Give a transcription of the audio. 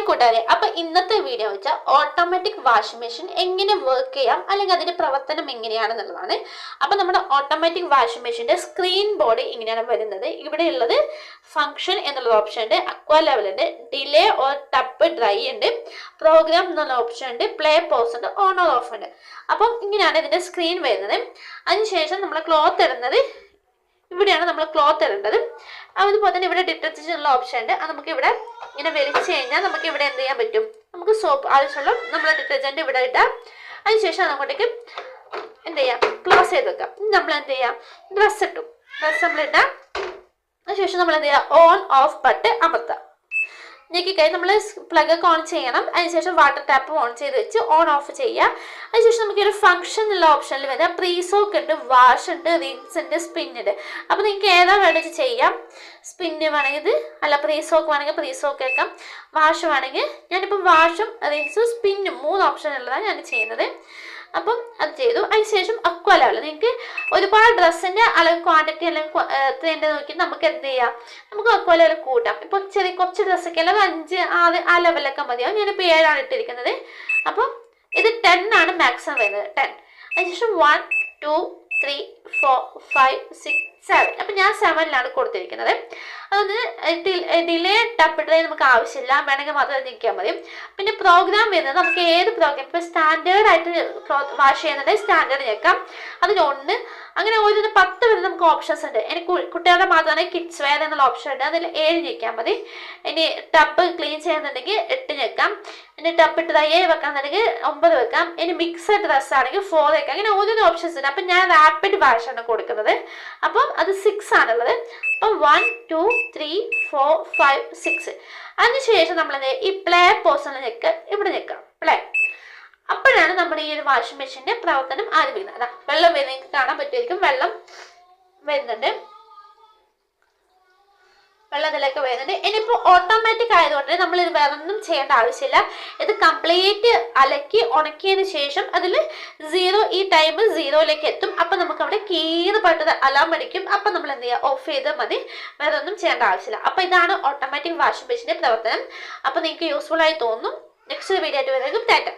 Hi കൂട്ടുകാരെ, അപ്പൊ ഇന്നത്തെ വീഡിയോ വെച്ചാൽ ഓട്ടോമാറ്റിക് വാഷിംഗ് മെഷീൻ എങ്ങനെ വർക്ക് ചെയ്യാം അല്ലെങ്കിൽ അതിന്റെ പ്രവർത്തനം എങ്ങനെയാണെന്നുള്ളതാണ്. അപ്പൊ നമ്മുടെ ഓട്ടോമാറ്റിക് വാഷിംഗ് മെഷീന്റെ സ്ക്രീൻ ബോർഡ് ഇങ്ങനെയാണ് വരുന്നത്. ഇവിടെ ഉള്ളത് ഫംഗ്ഷൻ എന്നുള്ള ഓപ്ഷൻ ഉണ്ട്, അക്വാ ലെവൽ ഉണ്ട്, ഡിലേ ഓർ ടപ്പ് ഡ്രൈ ഉണ്ട്, പ്രോഗ്രാം എന്നുള്ള ഓപ്ഷൻ ഉണ്ട്, പ്ലേ പോസ് ഉണ്ട്, ഓൺ ഓർ ഓഫ് ഉണ്ട്. അപ്പം ഇങ്ങനെയാണ് ഇതിന്റെ സ്ക്രീൻ വരുന്നത്. അതിനുശേഷം നമ്മൾ ക്ലോത്ത് ഇടുന്നത് ഇവിടെയാണ് നമ്മൾ ക്ലോത്ത് ഇടേണ്ടത്. അതുപോലെ തന്നെ ഇവിടെ ഡിറ്റർജന്റ് ഉള്ള ഓപ്ഷൻ ഉണ്ട്. അത് നമുക്ക് ഇവിടെ ഇങ്ങനെ വലിച്ചു കഴിഞ്ഞാൽ നമുക്ക് ഇവിടെ എന്ത് ചെയ്യാൻ പറ്റും, നമുക്ക് സോപ്പ് ആവശ്യമുള്ള നമ്മളെ ഡിറ്റർജന്റ് ഇവിടെ ഇടാം. അതിനുശേഷം അങ്ങോട്ടേക്ക് എന്ത് ചെയ്യാം, ക്ലോസ് ചെയ്ത് വെക്കാം. നമ്മൾ എന്ത് ചെയ്യാം, ഡ്രസ്സ് ഇട്ടു, ഡ്രസ്സ് നമ്മൾ ഇടാം. അതിനുശേഷം നമ്മൾ എന്ത് ചെയ്യാം, ഓൺ ഓഫ് ബട്ടൺ അമർത്താം. ഞെക്കിക്കൈ നമ്മൾ പ്ലഗ് ഒക്കെ ഓൺ ചെയ്യണം. അതിനുശേഷം വാട്ടർ ടാപ്പ് ഓൺ ചെയ്ത് വെച്ച് ഓൺ ഓഫ് ചെയ്യുക. അതിനുശേഷം നമുക്ക് ഒരു ഫംഗ്ഷൻ എന്നുള്ള ഓപ്ഷനിൽ വരാം. പ്രീ സോക്ക് ഉണ്ട്, വാഷ് ഉണ്ട്, റിൻസ് ഉണ്ട്, സ്പിൻ ഉണ്ട്. അപ്പോൾ നിങ്ങൾക്ക് ഏതാ വേണമെങ്കിൽ ചെയ്യാം. സ്പിന്ന് വേണമെങ്കിൽ ഇത്, അല്ല പ്രീ സോക്ക് വേണമെങ്കിൽ പ്രീ സോക്ക് വെക്കാം. വാഷ് വേണമെങ്കിൽ ഞാനിപ്പോൾ വാഷും റിൻസും സ്പിന്നും 3 ഓപ്ഷൻ ഉള്ളതാണ് ഞാൻ ചെയ്യുന്നത്. അപ്പം അത് ചെയ്തു. അതിനുശേഷം അക്വാ ലെവൽ, നിങ്ങൾക്ക് ഒരുപാട് ഡ്രസ്സിൻ്റെ അളവ് ക്വാണ്ടിറ്റി അല്ലെങ്കിൽ എത്രയുണ്ട് നോക്കി നമുക്ക് എന്ത് ചെയ്യാം, നമുക്ക് അക്വാ ലെവൽ കൂട്ടാം. ഇപ്പോൾ കുറച്ച് ഡ്രസ്സൊക്കെ അല്ലെങ്കിൽ 5, 6 ആ ലെവലൊക്കെ മതിയാവും. ഞാനിപ്പോൾ 7 ഇട്ടിരിക്കുന്നത്. അപ്പം ഇത് 10 ആണ് മാക്സിമം വരുന്നത്, 10. അതിനുശേഷം 1, 2, 3, 4, 5, 6, 7. അപ്പം ഞാൻ 7 കൊടുത്തിരിക്കുന്നത്. അതൊന്ന് ഡിലേ ടപ്പ് ഡ്രൈ നമുക്ക് ആവശ്യമില്ല, വേണമെങ്കിൽ മാത്രം നിൽക്കാൻ മതി. പിന്നെ പ്രോഗ്രാം വരുന്നത് നമുക്ക് ഏത് പ്രോഗ്രാം, ഇപ്പോൾ സ്റ്റാൻഡേർഡ് ആയിട്ട് വാഷ് ചെയ്യുന്നുണ്ടെങ്കിൽ സ്റ്റാൻഡേർഡ് ഞെക്കാം. അതിന് 1 അങ്ങനെ ഒരു 10 വരെ നമുക്ക് ഓപ്ഷൻസ് ഉണ്ട്. എനിക്ക് കുട്ടികളുടെ മാത്രമാണ് കിഡ്സ് വെയർ എന്നുള്ള ഓപ്ഷൻ ഉണ്ട്, അതിൽ 7 ഞെക്കാൻ മതി. ഇനി ടപ്പ് ക്ലീൻ ചെയ്യുന്നുണ്ടെങ്കിൽ 8 ഞെക്കാം. ഇനി ടപ്പ് ഇട്ട് ഡ്രൈ വെക്കാന്നുണ്ടെങ്കിൽ 9 വെക്കാം. ഇനി മിക്സഡ് ഡ്രസ്സ് ആണെങ്കിൽ 4 വെക്കാം. അങ്ങനെ ഓരോരോ ഓപ്ഷൻസ് ഉണ്ട്. അപ്പം ഞാൻ റാപ്പിഡ് വാഷ് ആണ് കൊടുക്കുന്നത്. അപ്പം അത് 6 ആണുള്ളത്. അപ്പം 1, 2, 3, 4, 5, 6. അതിനുശേഷം നമ്മൾ ഈ പ്ലേ പോസ് ഇവിടെ ഞെക്കാം, പ്ലേ. അപ്പോഴാണ് നമ്മുടെ ഈ ഒരു വാഷിംഗ് മെഷീന്റെ പ്രവർത്തനം ആരംഭിക്കുന്നത്. വെള്ളം വരുന്നത് കാണാൻ പറ്റുമായിരിക്കും, വെള്ളം വരുന്നുണ്ട്, വെള്ളത്തിലൊക്കെ വരുന്നുണ്ട്. ഇനിയിപ്പോൾ ഓട്ടോമാറ്റിക് ആയതുകൊണ്ട് നമ്മൾ ഇത് വേറെ ഒന്നും ചെയ്യേണ്ട ആവശ്യമില്ല. ഇത് കംപ്ലീറ്റ് അലക്കി ഉണക്കിയതിന് ശേഷം അതിൽ 0, ഈ ടൈം 0ലേക്ക് എത്തും. അപ്പം നമുക്ക് അവിടെ കീറ് പെട്ടത് അലാം അടിക്കും. അപ്പം നമ്മൾ എന്ത് ചെയ്യുക, ഓഫ് ചെയ്താൽ മതി, വേറെ ഒന്നും ചെയ്യേണ്ട ആവശ്യമില്ല. അപ്പം ഇതാണ് ഓട്ടോമാറ്റിക് വാഷിംഗ് മെഷീന്റെ പ്രവർത്തനം. അപ്പം നിങ്ങൾക്ക് യൂസ്ഫുൾ ആയി തോന്നും. നെക്സ്റ്റ് വീഡിയോ ആയിട്ട് വരുന്നതും ടാറ്റ.